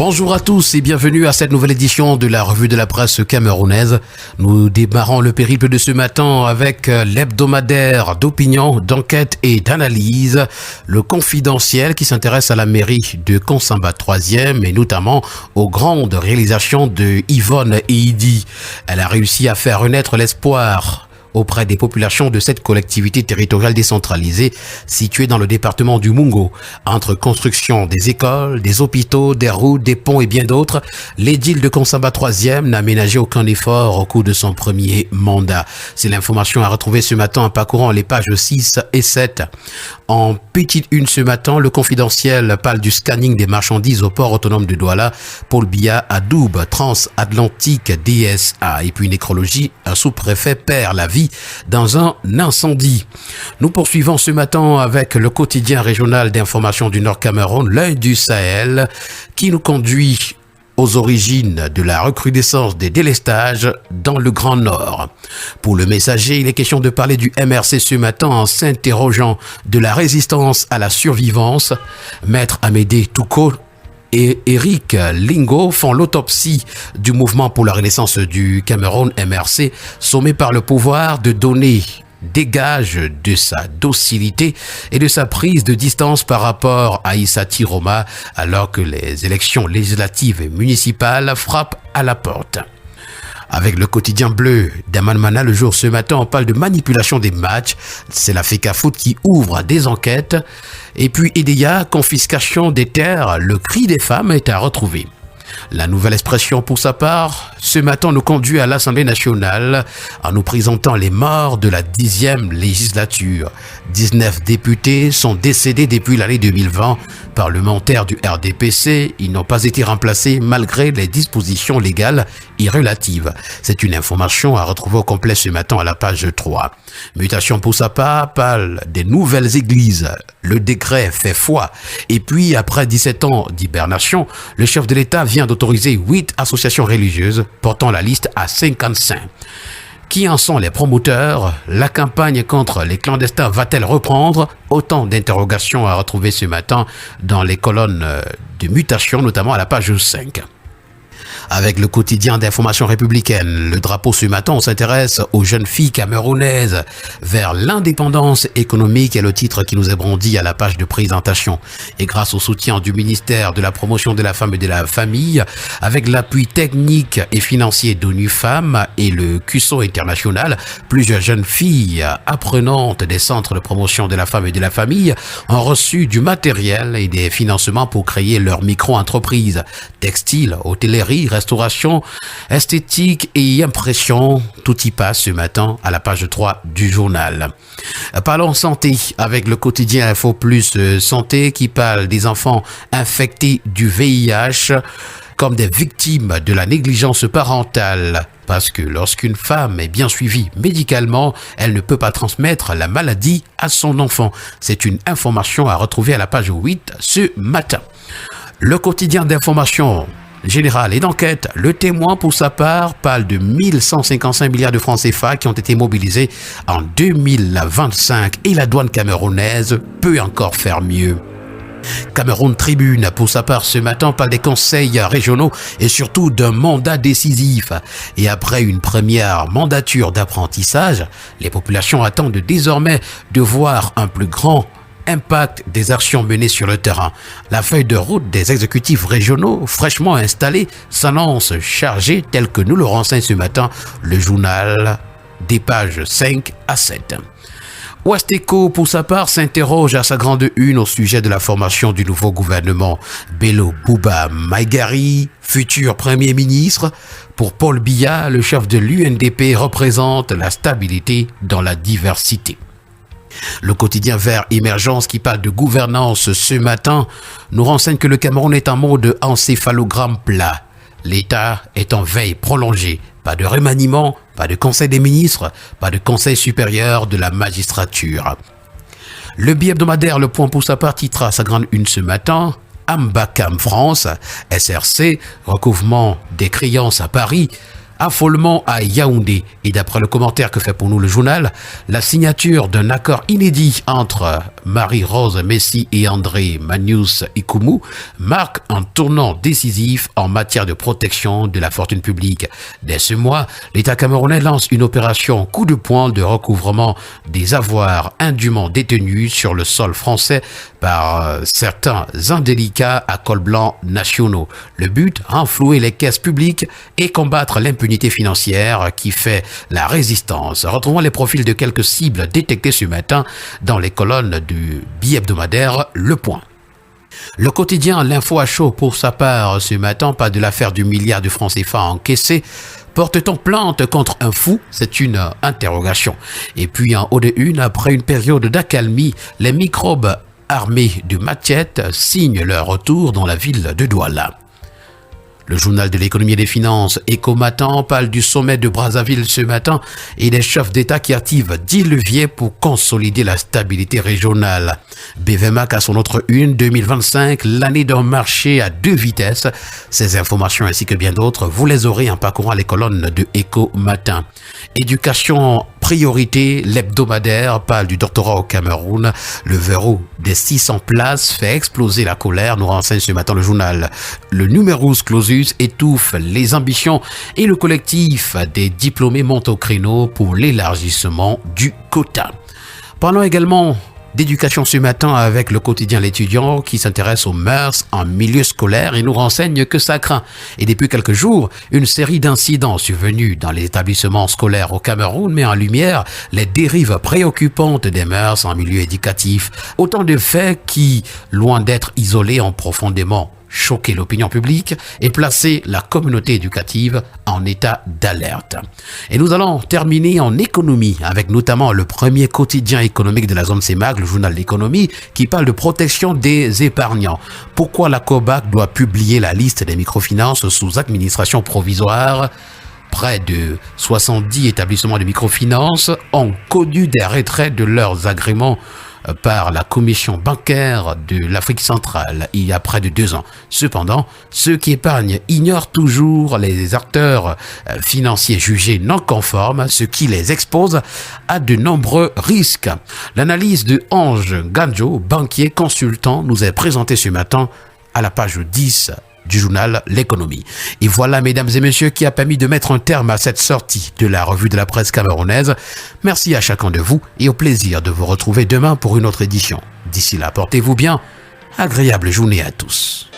Bonjour à tous et bienvenue à cette nouvelle édition de la revue de la presse camerounaise. Nous démarrons le périple de ce matin avec l'hebdomadaire d'opinion, d'enquête et d'analyse, le Confidentiel qui s'intéresse à la mairie de Konsamba 3e et notamment aux grandes réalisations de Yvonne Eidi. Elle a réussi à faire renaître l'espoir auprès des populations de cette collectivité territoriale décentralisée située dans le département du Mungo. Entre construction des écoles, des hôpitaux, des routes, des ponts et bien d'autres, l'édile de Konsamba 3e n'a ménagé aucun effort au cours de son premier mandat. C'est l'information à retrouver ce matin en parcourant les pages 6 et 7. En petite une ce matin, le Confidentiel parle du scanning des marchandises au port autonome de Douala, Paul Biya à Doub, Transatlantique DSA. Et puis nécrologie, un sous-préfet perd la vie dans un incendie. Nous poursuivons ce matin avec le quotidien régional d'information du Nord Cameroun, l'œil du Sahel, qui nous conduit aux origines de la recrudescence des délestages dans le Grand Nord. Pour le Messager, il est question de parler du MRC ce matin en s'interrogeant de la résistance à la survivance. Maître Amédée Touko et Eric Lingo font l'autopsie du mouvement pour la renaissance du Cameroun MRC, sommé par le pouvoir de donner des gages de sa docilité et de sa prise de distance par rapport à Issati Roma, alors que les élections législatives et municipales frappent à la porte. Avec le quotidien bleu d'Amanmana, le jour ce matin, on parle de manipulation des matchs. C'est la FECAFOOT qui ouvre des enquêtes. Et puis EDEA, confiscation des terres, le cri des femmes est à retrouver. La nouvelle expression pour sa part, ce matin nous conduit à l'Assemblée nationale en nous présentant les morts de la 10e législature. 19 députés sont décédés depuis l'année 2020. Parlementaires du RDPC, ils n'ont pas été remplacés malgré les dispositions légales et relatives. C'est une information à retrouver au complet ce matin à la page 3. Mutation pour sa part parle des nouvelles églises. Le décret fait foi. Et puis, après 17 ans d'hibernation, le chef de l'État vient d'autoriser 8 associations religieuses, portant la liste à 55. Qui en sont les promoteurs? La campagne contre les clandestins va-t-elle reprendre? Autant d'interrogations à retrouver ce matin dans les colonnes de mutation, notamment à la page 5. Avec le quotidien d'information républicaine, le drapeau ce matin, on s'intéresse aux jeunes filles camerounaises vers l'indépendance économique est le titre qui nous est brandi à la page de présentation. Et grâce au soutien du ministère de la promotion de la femme et de la famille, avec l'appui technique et financier d'ONU Femmes et le CUSO international, plusieurs jeunes filles apprenantes des centres de promotion de la femme et de la famille ont reçu du matériel et des financements pour créer leur micro-entreprise. Textile, hôtellerie, restauration, esthétique et impression, tout y passe ce matin à la page 3 du journal. Parlons santé avec le quotidien Info Plus Santé qui parle des enfants infectés du VIH comme des victimes de la négligence parentale. Parce que lorsqu'une femme est bien suivie médicalement, elle ne peut pas transmettre la maladie à son enfant. C'est une information à retrouver à la page 8 ce matin. Le quotidien d'information général et d'enquête, le Témoin pour sa part parle de 1155 milliards de francs CFA qui ont été mobilisés en 2025 et la douane camerounaise peut encore faire mieux. Cameroun Tribune pour sa part ce matin parle des conseils régionaux et surtout d'un mandat décisif. Et après une première mandature d'apprentissage, les populations attendent désormais de voir un plus grand impact des actions menées sur le terrain. La feuille de route des exécutifs régionaux fraîchement installés s'annonce chargée tel que nous le renseigne ce matin le journal des pages 5 à 7. Ouest-Echo, pour sa part, s'interroge à sa grande une au sujet de la formation du nouveau gouvernement. Bello Bouba Maïgari, futur Premier ministre. Pour Paul Biya, le chef de l'UNDP représente la stabilité dans la diversité. Le quotidien Vert Émergence qui parle de gouvernance ce matin nous renseigne que le Cameroun est en mode encéphalogramme plat. L'État est en veille prolongée. Pas de remaniement, pas de conseil des ministres, pas de conseil supérieur de la magistrature. Le bi-hebdomadaire Le Point pour sa part titre à sa grande une ce matin Ambacam France, SRC, recouvrement des créances à Paris, affolement à Yaoundé. Et d'après le commentaire que fait pour nous le journal, la signature d'un accord inédit entre Marie-Rose Messi et André Manius Ikoumou marque un tournant décisif en matière de protection de la fortune publique. Dès ce mois, l'État camerounais lance une opération coup de poing de recouvrement des avoirs indûment détenus sur le sol français par certains indélicats à col blanc nationaux. Le but, renflouer les caisses publiques et combattre l'impunité financière qui fait la résistance. Retrouvons les profils de quelques cibles détectées ce matin dans les colonnes du bi-hebdomadaire Le Point. Le quotidien L'Info à chaud pour sa part ce matin, pas de l'affaire du milliard de francs CFA encaissé. Porte-t-on plainte contre un fou? C'est une interrogation. Et puis en haut de une, après une période d'accalmie, les microbes armés de machettes signent leur retour dans la ville de Douala. Le journal de l'économie et des finances, Éco-Matin, parle du sommet de Brazzaville ce matin et des chefs d'État qui activent 10 leviers pour consolider la stabilité régionale. BVMAC à son autre une, 2025, l'année d'un marché à 2 vitesses. Ces informations ainsi que bien d'autres, vous les aurez en parcourant les colonnes de Éco-Matin. Éducation priorité, l'hebdomadaire parle du doctorat au Cameroun. Le verrou des 600 places fait exploser la colère, nous renseigne ce matin le journal. Le numerus clausus étouffe les ambitions et le collectif des diplômés monte au créneau pour l'élargissement du quota. Parlons également d'éducation ce matin avec le quotidien L'Étudiant qui s'intéresse aux mœurs en milieu scolaire et nous renseigne que ça craint. Et depuis quelques jours, une série d'incidents survenus dans les établissements scolaires au Cameroun met en lumière les dérives préoccupantes des mœurs en milieu éducatif. Autant de faits qui, loin d'être isolés, ont profondément choquer l'opinion publique et placer la communauté éducative en état d'alerte. Et nous allons terminer en économie avec notamment le premier quotidien économique de la zone CEMAC, le journal d'économie, qui parle de protection des épargnants. Pourquoi la COBAC doit publier la liste des microfinances sous administration provisoire? Près de 70 établissements de microfinance ont connu des retraits de leurs agréments par la commission bancaire de l'Afrique centrale il y a près de 2 ans. Cependant, ceux qui épargnent ignorent toujours les acteurs financiers jugés non conformes, ce qui les expose à de nombreux risques. L'analyse de Ange Ganjo, banquier consultant, nous est présentée ce matin à la page 10 du journal L'économie. Et voilà, mesdames et messieurs, qui a permis de mettre un terme à cette sortie de la revue de la presse camerounaise. Merci à chacun de vous et au plaisir de vous retrouver demain pour une autre édition. D'ici là, portez-vous bien. Agréable journée à tous.